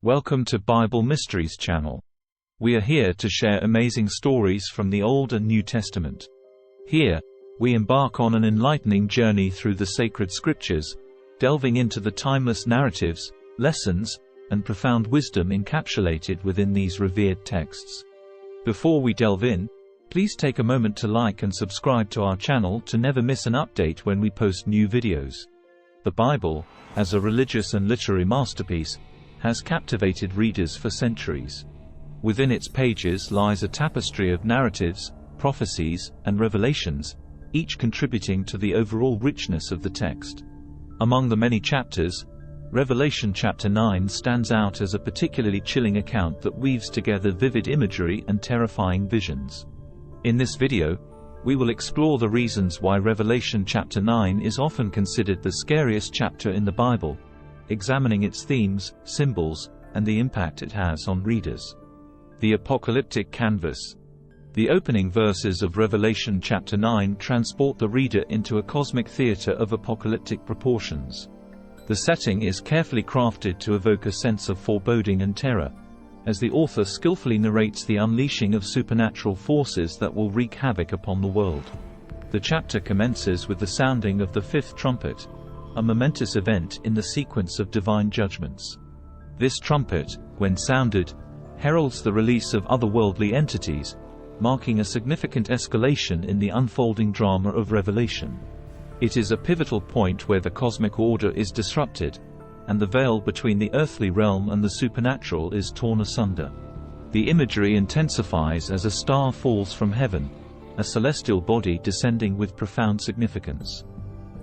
Welcome to Bible Mysteries channel. We are here to share amazing stories from the Old and New Testament. Here, we embark on an enlightening journey through the sacred scriptures, delving into the timeless narratives, lessons, and profound wisdom encapsulated within these revered texts. Before we delve in, please take a moment to like and subscribe to our channel to never miss an update when we post new videos. The Bible, as a religious and literary masterpiece, has captivated readers for centuries. Within its pages lies a tapestry of narratives, prophecies, and revelations, each contributing to the overall richness of the text. Among the many chapters, Revelation chapter 9 stands out as a particularly chilling account that weaves together vivid imagery and terrifying visions. In this video, we will explore the reasons why Revelation chapter 9 is often considered the scariest chapter in the Bible, examining its themes, symbols, and the impact it has on readers. The apocalyptic canvas. The opening verses of Revelation chapter 9 transport the reader into a cosmic theater of apocalyptic proportions. The setting is carefully crafted to evoke a sense of foreboding and terror, as the author skillfully narrates the unleashing of supernatural forces that will wreak havoc upon the world. The chapter commences with the sounding of the fifth trumpet, a momentous event in the sequence of divine judgments. This trumpet, when sounded, heralds the release of otherworldly entities, marking a significant escalation in the unfolding drama of Revelation. It is a pivotal point where the cosmic order is disrupted, and the veil between the earthly realm and the supernatural is torn asunder. The imagery intensifies as a star falls from heaven, a celestial body descending with profound significance.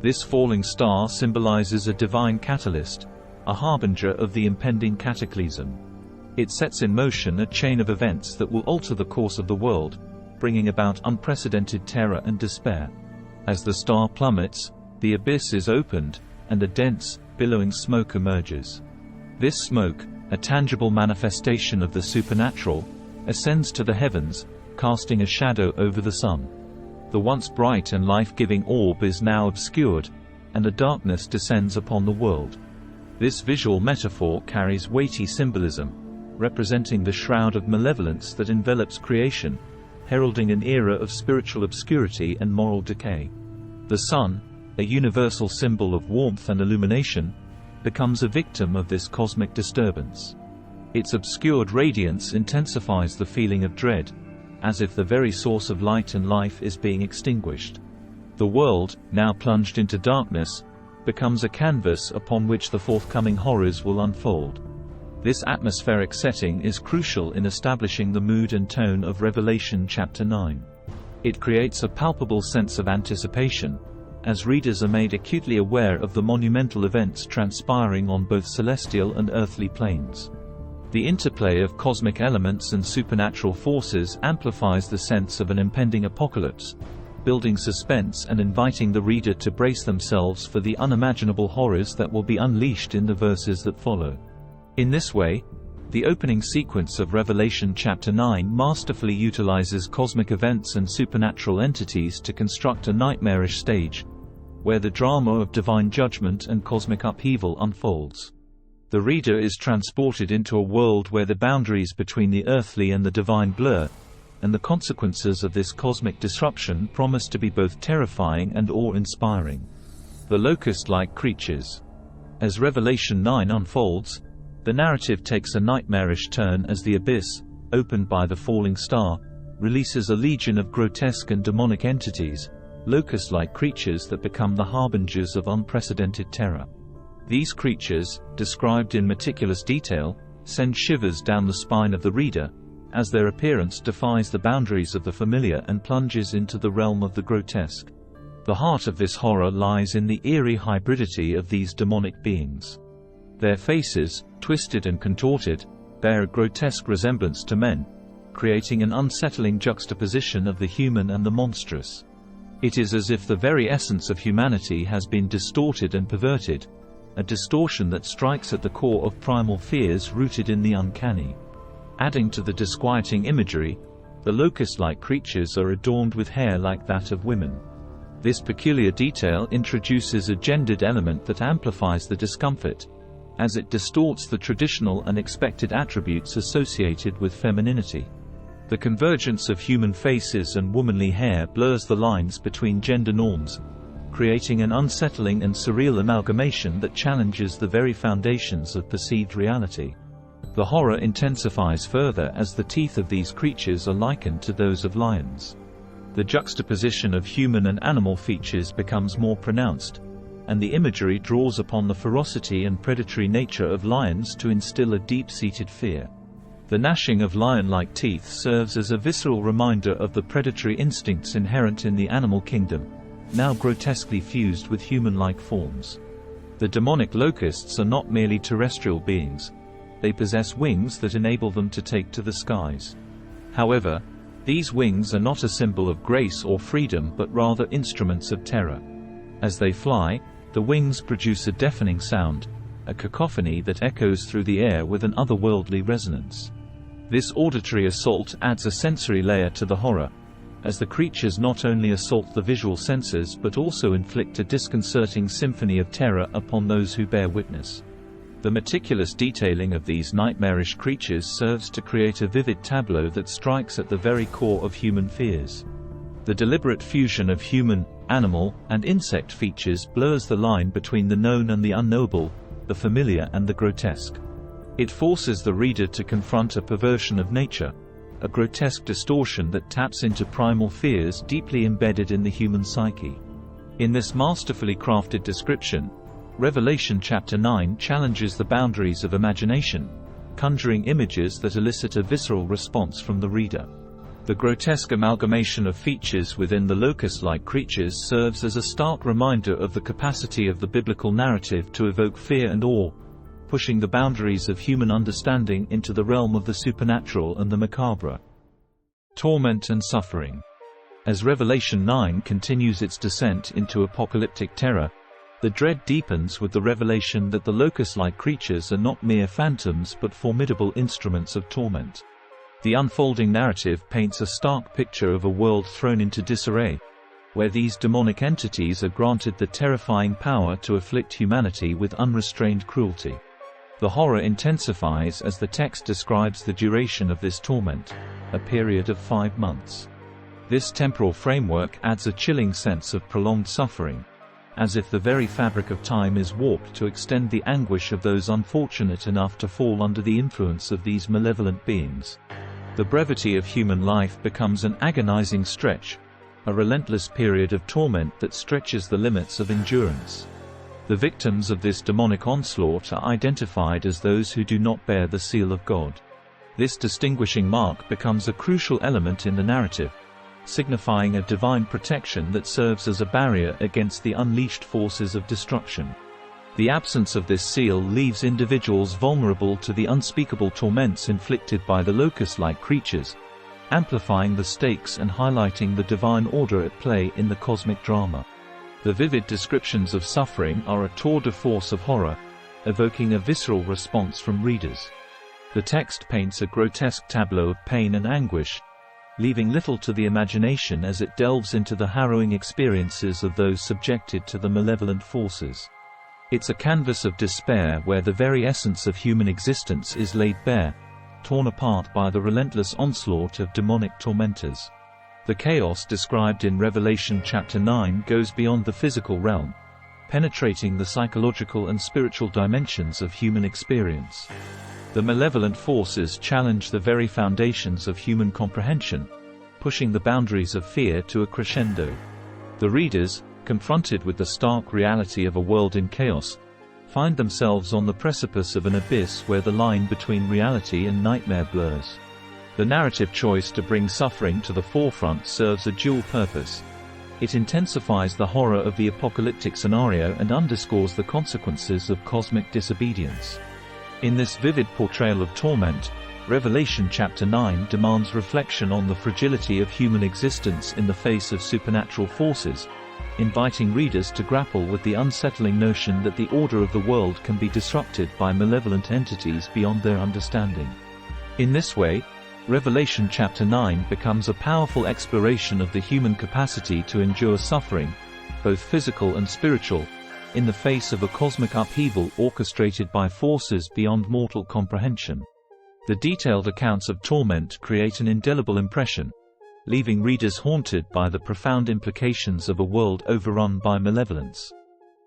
This falling star symbolizes a divine catalyst, a harbinger of the impending cataclysm. It sets in motion a chain of events that will alter the course of the world, bringing about unprecedented terror and despair. As the star plummets, the abyss is opened, and a dense, billowing smoke emerges. This smoke, a tangible manifestation of the supernatural, ascends to the heavens, casting a shadow over the sun. The once bright and life-giving orb is now obscured, and a darkness descends upon the world. This visual metaphor carries weighty symbolism, representing the shroud of malevolence that envelops creation, heralding an era of spiritual obscurity and moral decay. The sun, a universal symbol of warmth and illumination, becomes a victim of this cosmic disturbance. Its obscured radiance intensifies the feeling of dread, as if the very source of light and life is being extinguished. The world, now plunged into darkness, becomes a canvas upon which the forthcoming horrors will unfold. This atmospheric setting is crucial in establishing the mood and tone of Revelation chapter 9. It creates a palpable sense of anticipation, as readers are made acutely aware of the monumental events transpiring on both celestial and earthly planes. The interplay of cosmic elements and supernatural forces amplifies the sense of an impending apocalypse, building suspense and inviting the reader to brace themselves for the unimaginable horrors that will be unleashed in the verses that follow. In this way, the opening sequence of Revelation chapter 9 masterfully utilizes cosmic events and supernatural entities to construct a nightmarish stage, where the drama of divine judgment and cosmic upheaval unfolds. The reader is transported into a world where the boundaries between the earthly and the divine blur, and the consequences of this cosmic disruption promise to be both terrifying and awe-inspiring. The locust-like creatures. As Revelation 9 unfolds, the narrative takes a nightmarish turn as the abyss, opened by the falling star, releases a legion of grotesque and demonic entities, locust-like creatures that become the harbingers of unprecedented terror. These creatures, described in meticulous detail, send shivers down the spine of the reader, as their appearance defies the boundaries of the familiar and plunges into the realm of the grotesque. The heart of this horror lies in the eerie hybridity of these demonic beings. Their faces, twisted and contorted, bear a grotesque resemblance to men, creating an unsettling juxtaposition of the human and the monstrous. It is as if the very essence of humanity has been distorted and perverted, a distortion that strikes at the core of primal fears rooted in the uncanny. Adding to the disquieting imagery, the locust-like creatures are adorned with hair like that of women. This peculiar detail introduces a gendered element that amplifies the discomfort, as it distorts the traditional and expected attributes associated with femininity. The convergence of human faces and womanly hair blurs the lines between gender norms, creating an unsettling and surreal amalgamation that challenges the very foundations of perceived reality. The horror intensifies further as the teeth of these creatures are likened to those of lions. The juxtaposition of human and animal features becomes more pronounced, and the imagery draws upon the ferocity and predatory nature of lions to instill a deep-seated fear. The gnashing of lion-like teeth serves as a visceral reminder of the predatory instincts inherent in the animal kingdom, now grotesquely fused with human-like forms. The demonic locusts are not merely terrestrial beings. They possess wings that enable them to take to the skies. However, these wings are not a symbol of grace or freedom but rather instruments of terror. As they fly, the wings produce a deafening sound, a cacophony that echoes through the air with an otherworldly resonance. This auditory assault adds a sensory layer to the horror, as the creatures not only assault the visual senses but also inflict a disconcerting symphony of terror upon those who bear witness. The meticulous detailing of these nightmarish creatures serves to create a vivid tableau that strikes at the very core of human fears. The deliberate fusion of human, animal, and insect features blurs the line between the known and the unknowable, the familiar and the grotesque. It forces the reader to confront a perversion of nature, a grotesque distortion that taps into primal fears deeply embedded in the human psyche. In this masterfully crafted description, Revelation chapter 9 challenges the boundaries of imagination, conjuring images that elicit a visceral response from the reader. The grotesque amalgamation of features within the locust-like creatures serves as a stark reminder of the capacity of the biblical narrative to evoke fear and awe, pushing the boundaries of human understanding into the realm of the supernatural and the macabre. Torment and Suffering. As Revelation 9 continues its descent into apocalyptic terror, the dread deepens with the revelation that the locust-like creatures are not mere phantoms but formidable instruments of torment. The unfolding narrative paints a stark picture of a world thrown into disarray, where these demonic entities are granted the terrifying power to afflict humanity with unrestrained cruelty. The horror intensifies as the text describes the duration of this torment, a period of 5 months. This temporal framework adds a chilling sense of prolonged suffering, as if the very fabric of time is warped to extend the anguish of those unfortunate enough to fall under the influence of these malevolent beings. The brevity of human life becomes an agonizing stretch, a relentless period of torment that stretches the limits of endurance. The victims of this demonic onslaught are identified as those who do not bear the seal of God. This distinguishing mark becomes a crucial element in the narrative, signifying a divine protection that serves as a barrier against the unleashed forces of destruction. The absence of this seal leaves individuals vulnerable to the unspeakable torments inflicted by the locust-like creatures, amplifying the stakes and highlighting the divine order at play in the cosmic drama. The vivid descriptions of suffering are a tour de force of horror, evoking a visceral response from readers. The text paints a grotesque tableau of pain and anguish, leaving little to the imagination as it delves into the harrowing experiences of those subjected to the malevolent forces. It's a canvas of despair where the very essence of human existence is laid bare, torn apart by the relentless onslaught of demonic tormentors. The chaos described in Revelation chapter 9 goes beyond the physical realm, penetrating the psychological and spiritual dimensions of human experience. The malevolent forces challenge the very foundations of human comprehension, pushing the boundaries of fear to a crescendo. The readers, confronted with the stark reality of a world in chaos, find themselves on the precipice of an abyss where the line between reality and nightmare blurs. The narrative choice to bring suffering to the forefront serves a dual purpose. It intensifies the horror of the apocalyptic scenario and underscores the consequences of cosmic disobedience. In this vivid portrayal of torment, Revelation chapter 9 demands reflection on the fragility of human existence in the face of supernatural forces, inviting readers to grapple with the unsettling notion that the order of the world can be disrupted by malevolent entities beyond their understanding. In this way, Revelation chapter 9 becomes a powerful exploration of the human capacity to endure suffering, both physical and spiritual, in the face of a cosmic upheaval orchestrated by forces beyond mortal comprehension. The detailed accounts of torment create an indelible impression, leaving readers haunted by the profound implications of a world overrun by malevolence.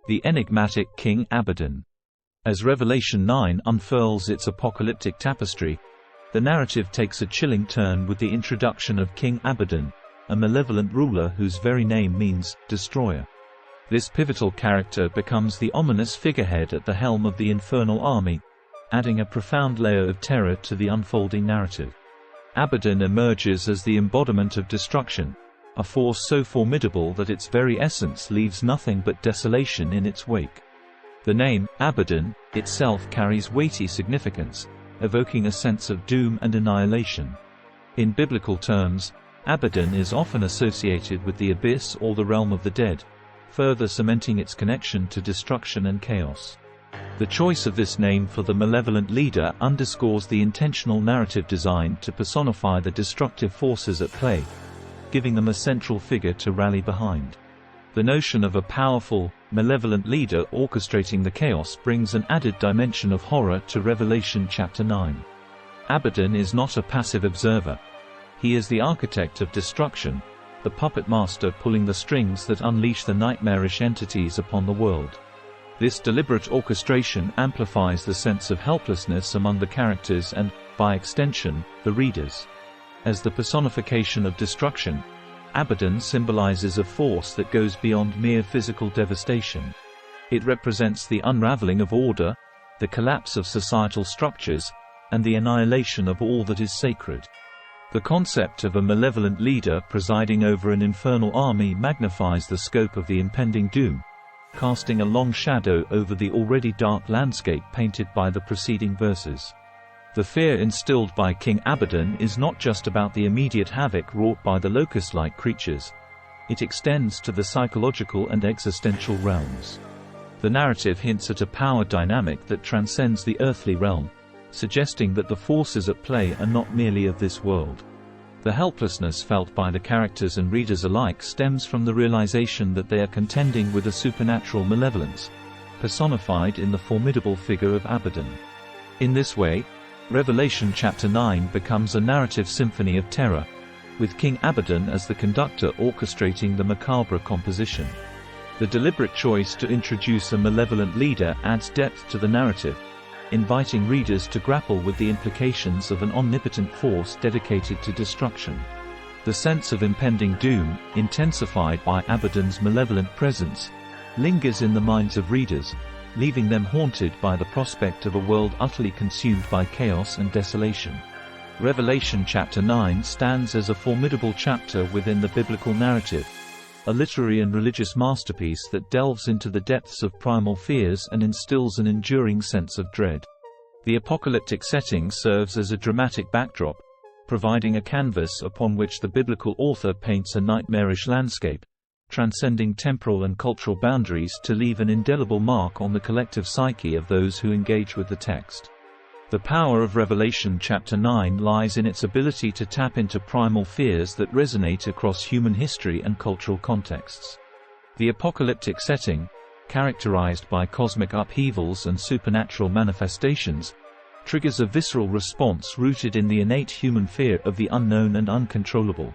The enigmatic King Abidan. As Revelation 9 unfurls its apocalyptic tapestry, the narrative takes a chilling turn with the introduction of King Abidan, a malevolent ruler whose very name means destroyer. This pivotal character becomes the ominous figurehead at the helm of the infernal army, adding a profound layer of terror to the unfolding narrative. Abidan emerges as the embodiment of destruction, a force so formidable that its very essence leaves nothing but desolation in its wake. The name, Abidan, itself carries weighty significance, evoking a sense of doom and annihilation. In biblical terms, Abidan is often associated with the abyss or the realm of the dead, further cementing its connection to destruction and chaos. The choice of this name for the malevolent leader underscores the intentional narrative designed to personify the destructive forces at play, giving them a central figure to rally behind. The notion of a powerful, malevolent leader orchestrating the chaos brings an added dimension of horror to Revelation chapter 9. Abidan is not a passive observer. He is the architect of destruction, the puppet master pulling the strings that unleash the nightmarish entities upon the world. This deliberate orchestration amplifies the sense of helplessness among the characters and, by extension, the readers. As the personification of destruction, Abidan symbolizes a force that goes beyond mere physical devastation. It represents the unraveling of order, the collapse of societal structures, and the annihilation of all that is sacred. The concept of a malevolent leader presiding over an infernal army magnifies the scope of the impending doom, casting a long shadow over the already dark landscape painted by the preceding verses. The fear instilled by King Abidan is not just about the immediate havoc wrought by the locust-like creatures. It extends to the psychological and existential realms. The narrative hints at a power dynamic that transcends the earthly realm, suggesting that the forces at play are not merely of this world. The helplessness felt by the characters and readers alike stems from the realization that they are contending with a supernatural malevolence, personified in the formidable figure of Abidan. In this way, Revelation chapter 9 becomes a narrative symphony of terror, with King Abidan as the conductor orchestrating the macabre composition. The deliberate choice to introduce a malevolent leader adds depth to the narrative, inviting readers to grapple with the implications of an omnipotent force dedicated to destruction. The sense of impending doom, intensified by Abidan's malevolent presence, lingers in the minds of readers, leaving them haunted by the prospect of a world utterly consumed by chaos and desolation. Revelation chapter 9 stands as a formidable chapter within the biblical narrative, a literary and religious masterpiece that delves into the depths of primal fears and instills an enduring sense of dread. The apocalyptic setting serves as a dramatic backdrop, providing a canvas upon which the biblical author paints a nightmarish landscape, transcending temporal and cultural boundaries to leave an indelible mark on the collective psyche of those who engage with the text. The power of Revelation chapter 9 lies in its ability to tap into primal fears that resonate across human history and cultural contexts. The apocalyptic setting, characterized by cosmic upheavals and supernatural manifestations, triggers a visceral response rooted in the innate human fear of the unknown and uncontrollable.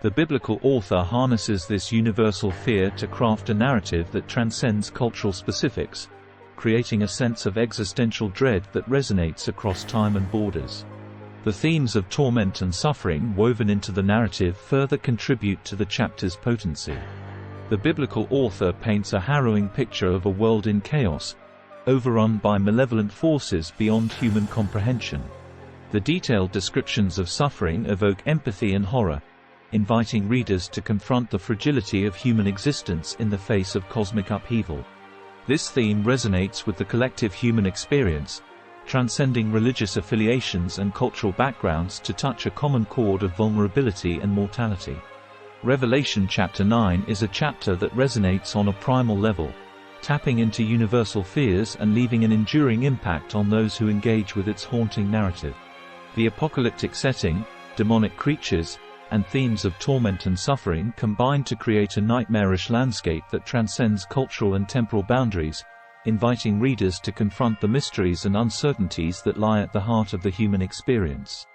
The biblical author harnesses this universal fear to craft a narrative that transcends cultural specifics, creating a sense of existential dread that resonates across time and borders. The themes of torment and suffering woven into the narrative further contribute to the chapter's potency. The biblical author paints a harrowing picture of a world in chaos, overrun by malevolent forces beyond human comprehension. The detailed descriptions of suffering evoke empathy and horror, inviting readers to confront the fragility of human existence in the face of cosmic upheaval. This theme resonates with the collective human experience, transcending religious affiliations and cultural backgrounds to touch a common chord of vulnerability and mortality. Revelation chapter 9 is a chapter that resonates on a primal level, tapping into universal fears and leaving an enduring impact on those who engage with its haunting narrative. The apocalyptic setting, demonic creatures, and themes of torment and suffering combine to create a nightmarish landscape that transcends cultural and temporal boundaries, inviting readers to confront the mysteries and uncertainties that lie at the heart of the human experience.